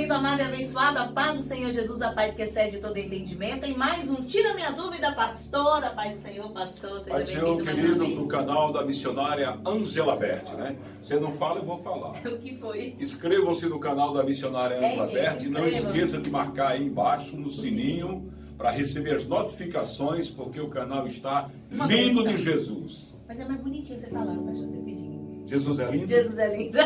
lindo, amado e abençoado, a paz do Senhor Jesus, a paz que excede todo entendimento. Em mais um Tira Minha Dúvida, pastor, a paz do Senhor, pastor, seja Pai do Senhor, bem-vindo. queridos, do canal da missionária Ângela Berti, né? Você não fala, eu vou falar. O que foi? Inscrevam-se no canal da missionária Ângela gente, Berti e não inscrevam. esqueça de marcar aí embaixo no sininho para receber as notificações, porque o canal está Uma lindo bênção. de Jesus. Mas é mais bonitinho você falando, pastor, você pedindo. Jesus é lindo? Jesus é lindo.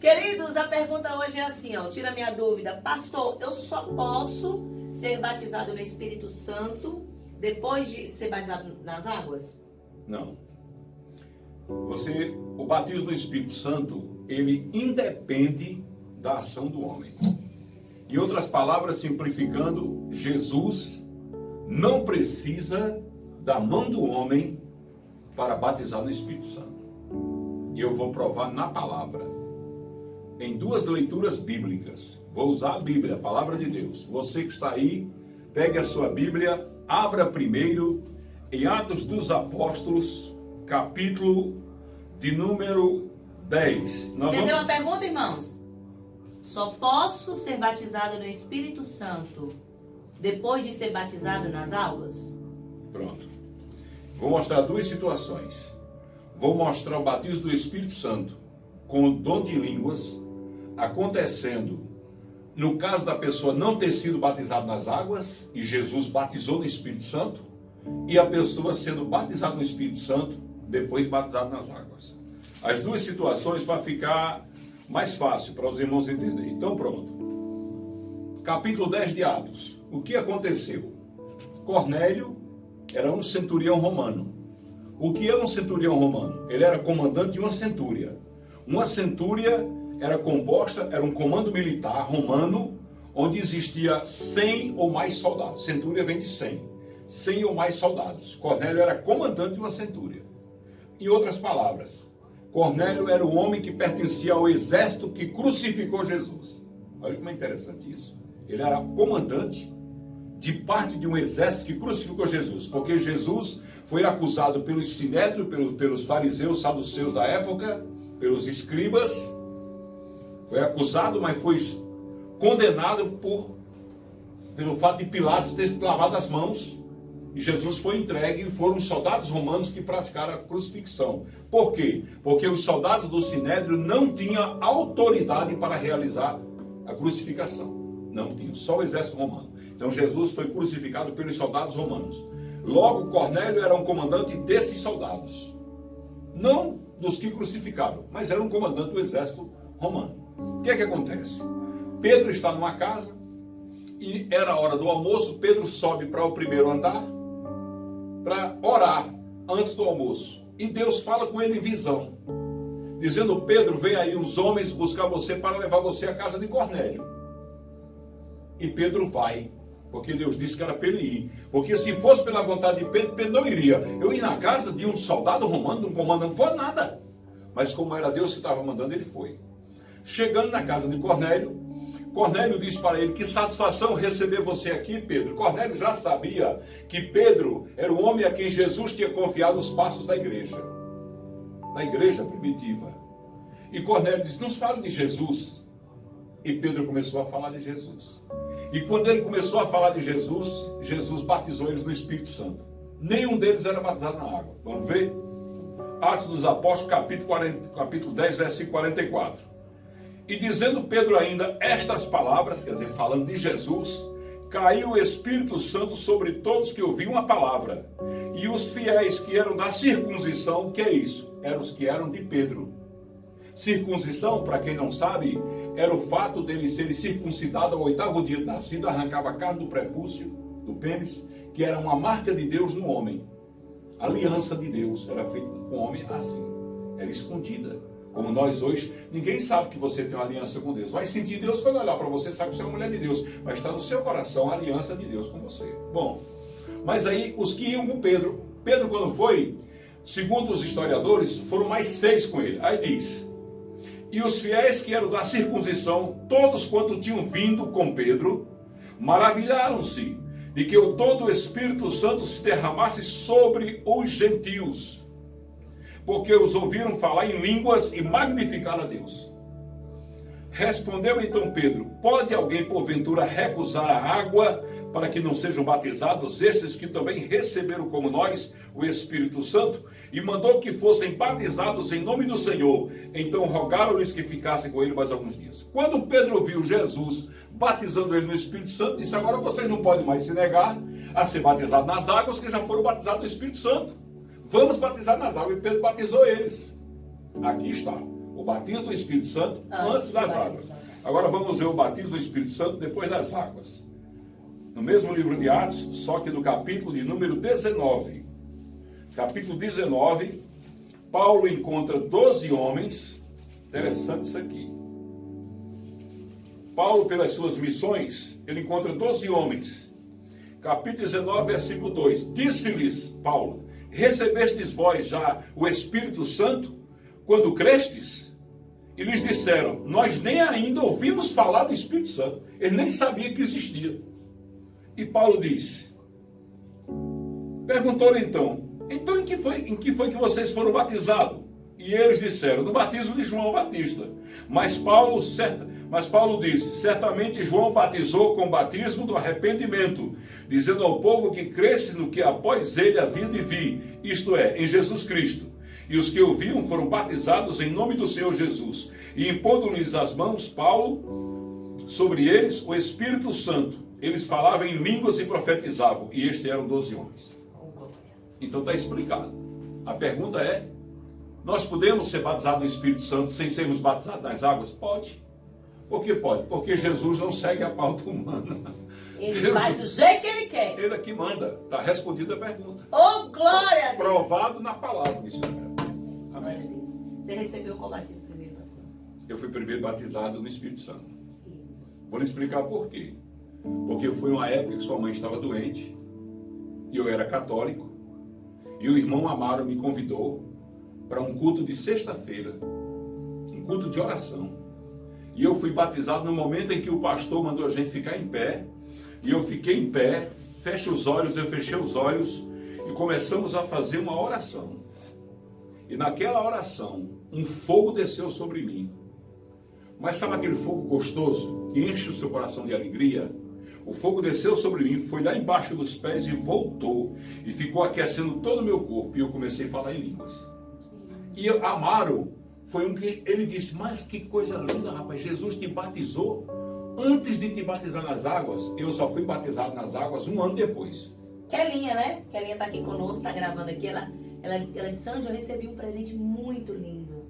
Queridos, a pergunta hoje é assim, ó, tira minha dúvida. Pastor, eu só posso ser batizado no Espírito Santo depois de ser batizado nas águas? Não. O batismo do Espírito Santo, ele independe da ação do homem. Em outras palavras, simplificando, Jesus não precisa da mão do homem para batizar no Espírito Santo. E eu vou provar na palavra. Em duas leituras bíblicas. Vou usar a Bíblia, a palavra de Deus. Você que está aí, pegue a sua Bíblia, abra primeiro em Atos dos Apóstolos, capítulo de número 10. Entendeu a pergunta, irmãos? Só posso ser batizado no Espírito Santo depois de ser batizado nas águas? Pronto. Vou mostrar duas situações. Vou mostrar o batismo do Espírito Santo com o dom de línguas acontecendo no caso da pessoa não ter sido batizada nas águas e Jesus batizou no Espírito Santo, e a pessoa sendo batizada no Espírito Santo depois de batizada nas águas. As duas situações para ficar mais fácil para os irmãos entenderem. Então pronto. Capítulo 10 de Atos. O que aconteceu? Cornélio era um centurião romano. O que é um centurião romano? Ele era comandante de uma centúria. Uma centúria era um comando militar romano, onde existia 100 ou mais soldados. Centúria vem de 100. 100 ou mais soldados. Cornélio era comandante de uma centúria. Em outras palavras, Cornélio era o homem que pertencia ao exército que crucificou Jesus. Olha como é interessante isso. Ele era comandante de parte de um exército que crucificou Jesus, porque Jesus foi acusado pelo sinédrio, pelos fariseus, saduceus da época, pelos escribas, foi acusado, mas foi condenado pelo fato de Pilatos ter lavado as mãos, e Jesus foi entregue, e foram os soldados romanos que praticaram a crucifixão. Por quê? Porque os soldados do sinédrio não tinham autoridade para realizar a crucificação. Não tinham, só o exército romano. Então Jesus foi crucificado pelos soldados romanos. Logo, Cornélio era um comandante desses soldados. Não dos que crucificaram, mas era um comandante do exército romano. O que é que acontece? Pedro está numa casa e era a hora do almoço. Pedro sobe para o primeiro andar para orar antes do almoço. E Deus fala com ele em visão, dizendo: Pedro, vem aí os homens buscar você para levar você à casa de Cornélio. E Pedro vai, porque Deus disse que era para ele ir. Porque se fosse pela vontade de Pedro, Pedro não iria. Eu ir na casa de um soldado romano, de um comandante, não foi nada. Mas como era Deus que estava mandando, ele foi. Chegando na casa de Cornélio, Cornélio disse para ele: que satisfação receber você aqui, Pedro. Cornélio já sabia que Pedro era o homem a quem Jesus tinha confiado os passos da igreja primitiva. E Cornélio disse: nos fale de Jesus. E Pedro começou a falar de Jesus. E quando ele começou a falar de Jesus, Jesus batizou eles no Espírito Santo. Nenhum deles era batizado na água. Vamos ver? Atos dos Apóstolos, capítulo 10, versículo 44. E dizendo Pedro ainda estas palavras, quer dizer, falando de Jesus, caiu o Espírito Santo sobre todos que ouviam a palavra. E os fiéis que eram da circuncisão, o que é isso? Eram os que eram de Pedro. Circuncisão, para quem não sabe, era o fato dele ser circuncidado ao 8º dia de nascido, arrancava a carne do prepúcio, do pênis, que era uma marca de Deus no homem. A aliança de Deus era feita com o homem assim, era escondida. Como nós hoje, ninguém sabe que você tem uma aliança com Deus. Vai sentir Deus quando olhar para você, sabe que você é uma mulher de Deus, mas está no seu coração a aliança de Deus com você. Bom, mas aí os que iam com Pedro, quando foi, segundo os historiadores, foram mais 6 com ele. Aí diz: e os fiéis que eram da circuncisão, todos quanto tinham vindo com Pedro, maravilharam-se de que todo o Espírito Santo se derramasse sobre os gentios, porque os ouviram falar em línguas e magnificar a Deus. Respondeu então Pedro: pode alguém porventura recusar a água para que não sejam batizados estes que também receberam como nós o Espírito Santo? E mandou que fossem batizados em nome do Senhor. Então rogaram-lhes que ficassem com ele mais alguns dias. Quando Pedro viu Jesus batizando ele no Espírito Santo, disse: agora vocês não podem mais se negar a ser batizados nas águas, que já foram batizados no Espírito Santo. Vamos batizar nas águas. E Pedro batizou eles. Aqui está o batismo do Espírito Santo antes das águas. Agora vamos ver o batismo do Espírito Santo depois das águas. No mesmo livro de Atos, só que no capítulo de número 19. Capítulo 19, Paulo encontra 12 homens. Interessante isso aqui. Paulo, pelas suas missões, ele encontra 12 homens. Capítulo 19, versículo 2. Disse-lhes Paulo: recebestes vós já o Espírito Santo quando crestes? E lhes disseram: nós nem ainda ouvimos falar do Espírito Santo. Ele nem sabia que existia. E Paulo disse, perguntou-lhe então em que foi que vocês foram batizados? E eles disseram: no batismo de João Batista. Mas Paulo disse: certamente João batizou com o batismo do arrependimento, dizendo ao povo que cresce no que após ele havia de vir, isto é, em Jesus Cristo. E os que ouviram foram batizados em nome do Senhor Jesus. E impondo-lhes as mãos, Paulo, sobre eles o Espírito Santo. Eles falavam em línguas e profetizavam. E estes eram 12 homens. Então está explicado. A pergunta é: nós podemos ser batizados no Espírito Santo sem sermos batizados nas águas? Pode. Por que pode? Porque Jesus não segue a pauta humana. Ele vai do jeito que ele quer. Ele é que manda. Está respondida a pergunta. Oh, glória a Deus. Provado na palavra, missionário. Glória a Deus. Você recebeu qual batismo primeiro, pastor? Eu fui primeiro batizado no Espírito Santo. Vou lhe explicar por quê. Porque foi uma época que sua mãe estava doente, e eu era católico, e o irmão Amaro me convidou para um culto de sexta-feira, um culto de oração. E eu fui batizado no momento em que o pastor mandou a gente ficar em pé, e eu fiquei em pé, fecha os olhos, eu fechei os olhos, e começamos a fazer uma oração. E naquela oração, um fogo desceu sobre mim. Mas sabe aquele fogo gostoso, que enche o seu coração de alegria? O fogo desceu sobre mim, foi lá embaixo dos pés e voltou. E ficou aquecendo todo o meu corpo. E eu comecei a falar em línguas. E Amaro foi um que ele disse: mas que coisa linda, rapaz, Jesus te batizou antes de te batizar nas águas. Eu só fui batizado nas águas um ano depois. Kelinha, né? Kelinha está aqui conosco, está gravando aqui. Ela disse: Sandy, eu recebi um presente muito lindo.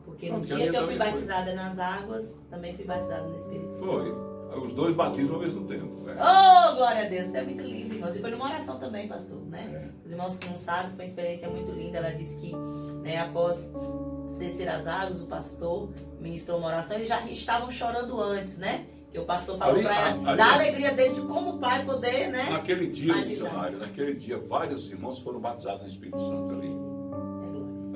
Porque no dia que eu fui batizada nas águas, também fui batizada no Espírito Santo. Foi. Os dois batizam ao mesmo tempo. Oh, glória a Deus, isso é muito lindo, irmãos. E foi numa oração também, pastor, né? Os irmãos que não sabem, foi uma experiência muito linda. Ela disse que, né, após descer as águas, o pastor ministrou uma oração. Eles já estavam chorando antes, né? Que o pastor falou para ela da alegria dele de como o pai poder, né? Naquele dia, missionário, naquele dia, vários irmãos foram batizados no Espírito Santo ali.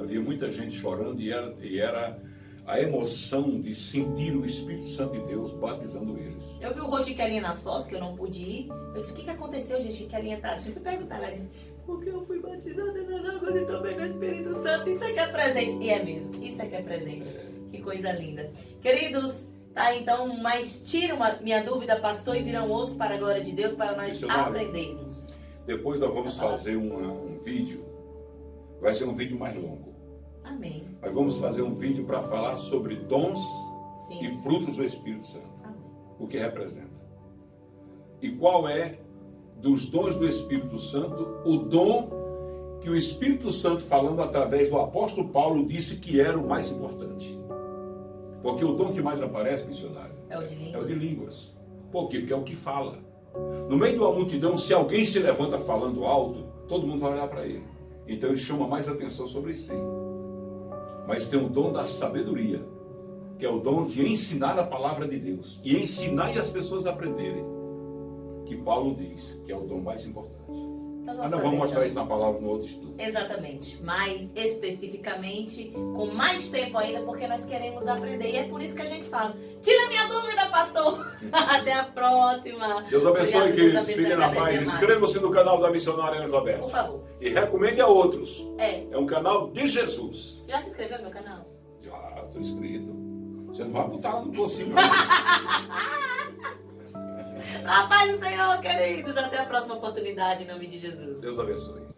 Havia muita gente chorando e era a emoção de sentir o Espírito Santo de Deus batizando eles. Eu vi o rosto de Kelinha nas fotos, que eu não pude ir. Eu disse: o que aconteceu, gente? Kelinha tá assim. Eu fui perguntar, ela disse: porque eu fui batizada nas águas e também no Espírito Santo. Isso é que é presente. E é mesmo, isso é que é presente. Que coisa linda. Queridos, tá, então, mas tira minha dúvida, pastor, e virão outros para a glória de Deus, para nós aprendermos. Depois nós vamos fazer um vídeo. Vai ser um vídeo mais longo. Amém. Nós vamos fazer um vídeo para falar sobre dons e frutos do Espírito Santo. Amém. O que representa. E qual é, dos dons do Espírito Santo, o dom que o Espírito Santo, falando através do apóstolo Paulo, disse que era o mais importante. Porque o dom que mais aparece, missionário, é o de línguas. É o de línguas. Por quê? Porque é o que fala. No meio de uma multidão, se alguém se levanta falando alto, todo mundo vai olhar para ele. Então ele chama mais atenção sobre si. Mas tem o dom da sabedoria, que é o dom de ensinar a palavra de Deus. E ensinar e as pessoas aprenderem. Que Paulo diz que é o dom mais importante. Então, nós vamos mostrar isso na palavra no outro estudo. Exatamente. Mais especificamente, com mais tempo ainda, porque nós queremos aprender. E é por isso que a gente fala: tira minha dúvida, pastor. Até a próxima. Deus abençoe, queridos. Fiquem na paz. Inscreva-se no canal da Missionária Elizabeth. Por favor. E recomende a outros. É um canal de Jesus. Já se inscreveu no meu canal? Já, estou inscrito. Você não vai botar ela no pocinho, A paz do Senhor, queridos. Até a próxima oportunidade, em nome de Jesus. Deus abençoe.